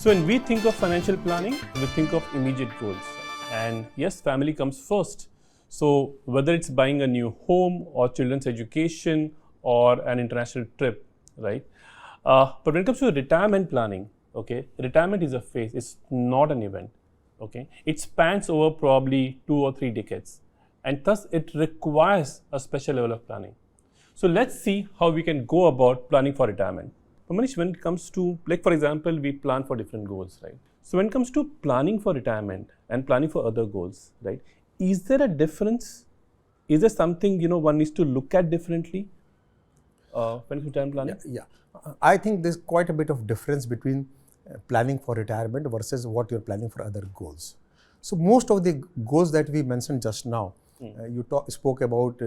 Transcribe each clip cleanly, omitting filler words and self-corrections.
So when we think of financial planning, we think of immediate goals. And yes, family comes first. So whether it's buying a new home or children's education or an international trip, right? But when it comes to retirement planning, okay, retirement is a phase, it's not an event, okay? It spans over probably 2 or 3 decades, and thus it requires a special level of planning. So let's see how we can go about planning for retirement. Manish, when it comes to, like for example, we plan for different goals, right? So when it comes to planning for retirement and planning for other goals, right? Is there a difference? Is there something, one needs to look at differently when it comes to retirement planning? Yeah. I think there's quite a bit of difference between planning for retirement versus what you're planning for other goals. So most of the goals that we mentioned just now, you spoke about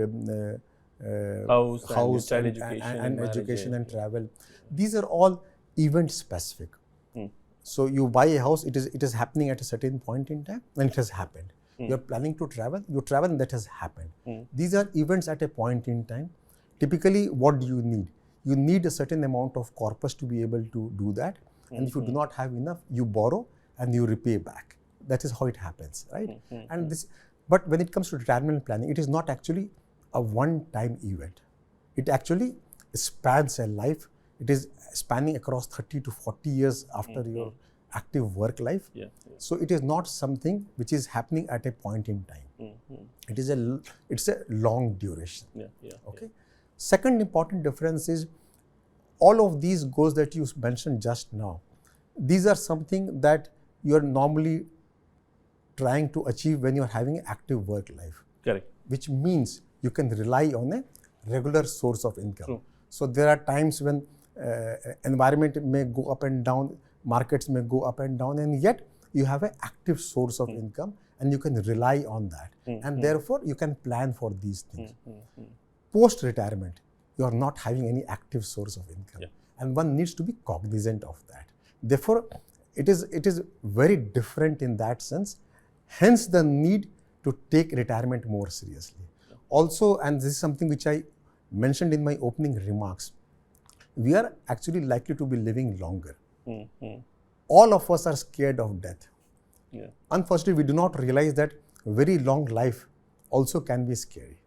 house and education and travel. These are all event specific. So you buy a house, it is happening at a certain point in time, and it has happened. You're planning to travel, you travel, and that has happened. These are events at a point in time. Typically, what do you need? You need a certain amount of corpus to be able to do that. And if you do not have enough, you borrow and you repay back. That is how it happens, right? But when it comes to retirement planning, it is not actually a one-time event. It actually spans a life. It is spanning across 30 to 40 years after your active work life. So it is not something which is happening at a point in time. It's a long duration. Okay. Second important difference is all of these goals that you mentioned just now. These are something that you are normally trying to achieve when you are having an active work life. Correct. Which means you can rely on a regular source of income. True. So there are times when environment may go up and down, markets may go up and down, and yet you have an active source of income and you can rely on that. And therefore you can plan for these things. Post-retirement, you are not having any active source of income. And one needs to be cognizant of that. Therefore, it is very different in that sense. Hence the need to take retirement more seriously. Also, and this is something which I mentioned in my opening remarks, we are actually likely to be living longer. All of us are scared of death. Unfortunately, we do not realize that very long life also can be scary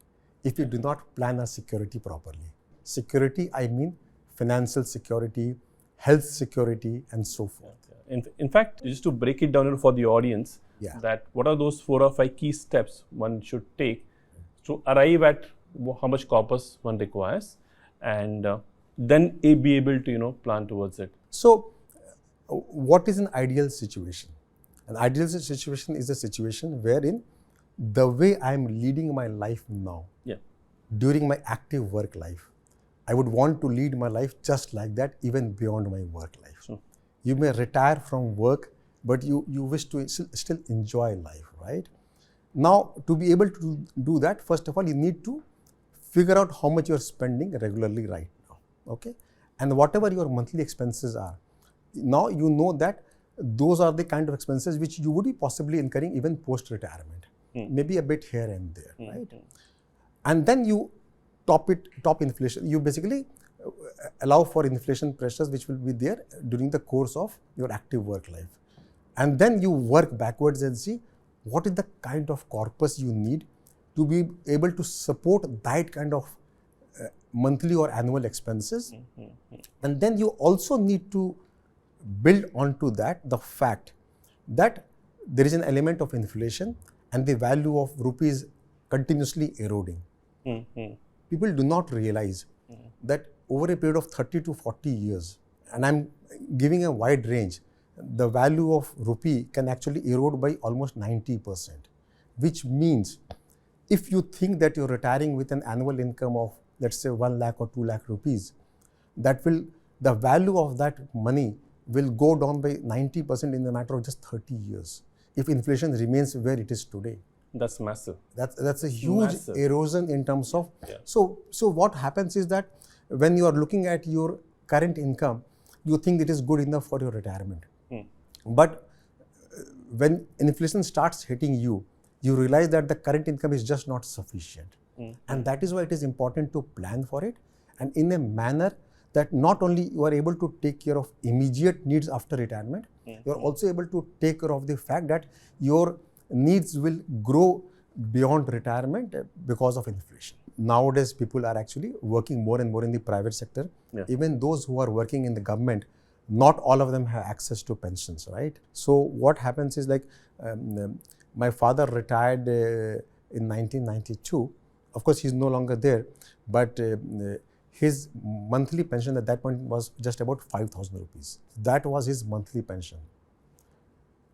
if we do not plan our security properly. Security, I mean financial security, health security, and so forth. In fact, just to break it down for the audience, that what are those 4 or 5 key steps one should take to arrive at how much corpus one requires, and then be able to plan towards it. So, what is an ideal situation? An ideal situation is a situation wherein the way I am leading my life now, during my active work life, I would want to lead my life just like that, even beyond my work life. You may retire from work, but you wish to still enjoy life, right? Now, to be able to do that, first of all, you need to figure out how much you are spending regularly right now, okay? And whatever your monthly expenses are, now you know that those are the kind of expenses which you would be possibly incurring even post-retirement, maybe a bit here and there, right? And then you top inflation. You basically allow for inflation pressures which will be there during the course of your active work life. And then you work backwards and see what is the kind of corpus you need to be able to support that kind of monthly or annual expenses. And then you also need to build onto that the fact that there is an element of inflation and the value of rupees continuously eroding. People do not realize that over a period of 30 to 40 years, and I'm giving a wide range, the value of rupee can actually erode by almost 90%, which means if you think that you're retiring with an annual income of, let's say, 1 lakh or 2 lakh rupees, the value of that money will go down by 90% in a matter of just 30 years if inflation remains where it is today. That's massive. That's a huge erosion in terms of. So what happens is that when you are looking at your current income, you think it is good enough for your retirement. But when inflation starts hitting you, you realize that the current income is just not sufficient. And that is why it is important to plan for it, and in a manner that not only you are able to take care of immediate needs after retirement, you are also able to take care of the fact that your needs will grow beyond retirement because of inflation. Nowadays, people are actually working more and more in the private sector. Even those who are working in the government, not all of them have access to pensions, right? So what happens is like my father retired in 1992. Of course, he's no longer there, but his monthly pension at that point was just about 5,000 rupees. That was his monthly pension.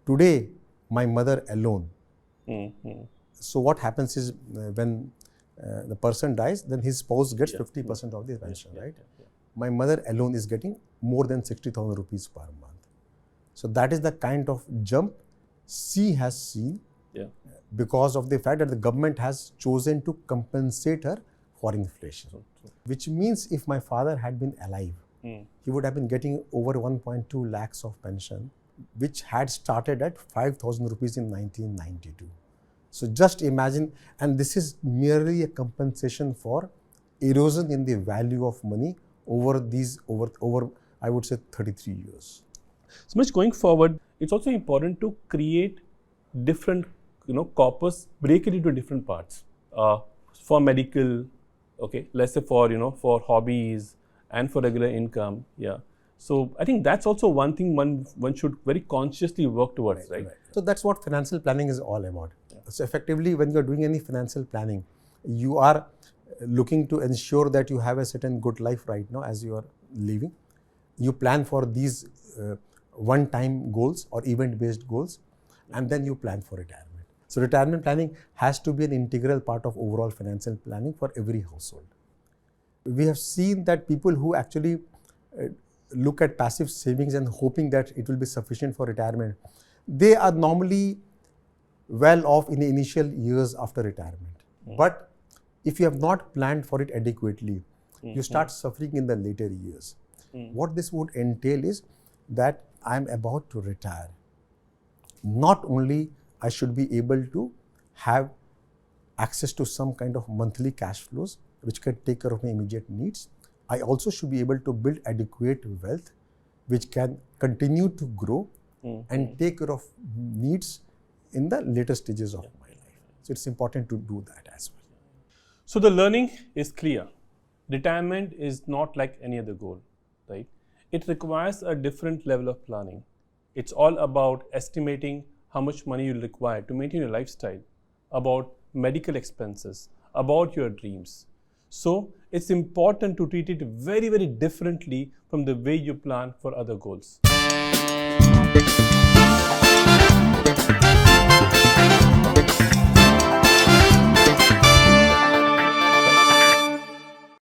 Today, my mother alone. So what happens is when the person dies, then his spouse gets 50% of the pension, right? My mother alone is getting more than 60,000 rupees per month. So that is the kind of jump she has seen because of the fact that the government has chosen to compensate her for inflation. Which means if my father had been alive, he would have been getting over 1.2 lakhs of pension, which had started at 5,000 rupees in 1992. So just imagine, and this is merely a compensation for erosion in the value of money over I would say 33 years. So much going forward, it's also important to create different, corpus, break it into different parts. For medical, let's say for hobbies and for regular income, So I think that's also one thing one should very consciously work towards, right? So that's what financial planning is all about. So effectively, when you're doing any financial planning, you are looking to ensure that you have a certain good life right now as you are living. You plan for these one-time goals or event-based goals, and then you plan for retirement. So retirement planning has to be an integral part of overall financial planning for every household. We have seen that people who actually look at passive savings and hoping that it will be sufficient for retirement, they are normally well off in the initial years after retirement. But if you have not planned for it adequately, you start suffering in the later years. What this would entail is that I am about to retire. Not only I should be able to have access to some kind of monthly cash flows which can take care of my immediate needs, I also should be able to build adequate wealth which can continue to grow and take care of needs in the later stages of my life. So it's important to do that as well. So the learning is clear. Retirement is not like any other goal, right? It requires a different level of planning. It's all about estimating how much money you require to maintain your lifestyle, about medical expenses, about your dreams. So it's important to treat it very, very differently from the way you plan for other goals.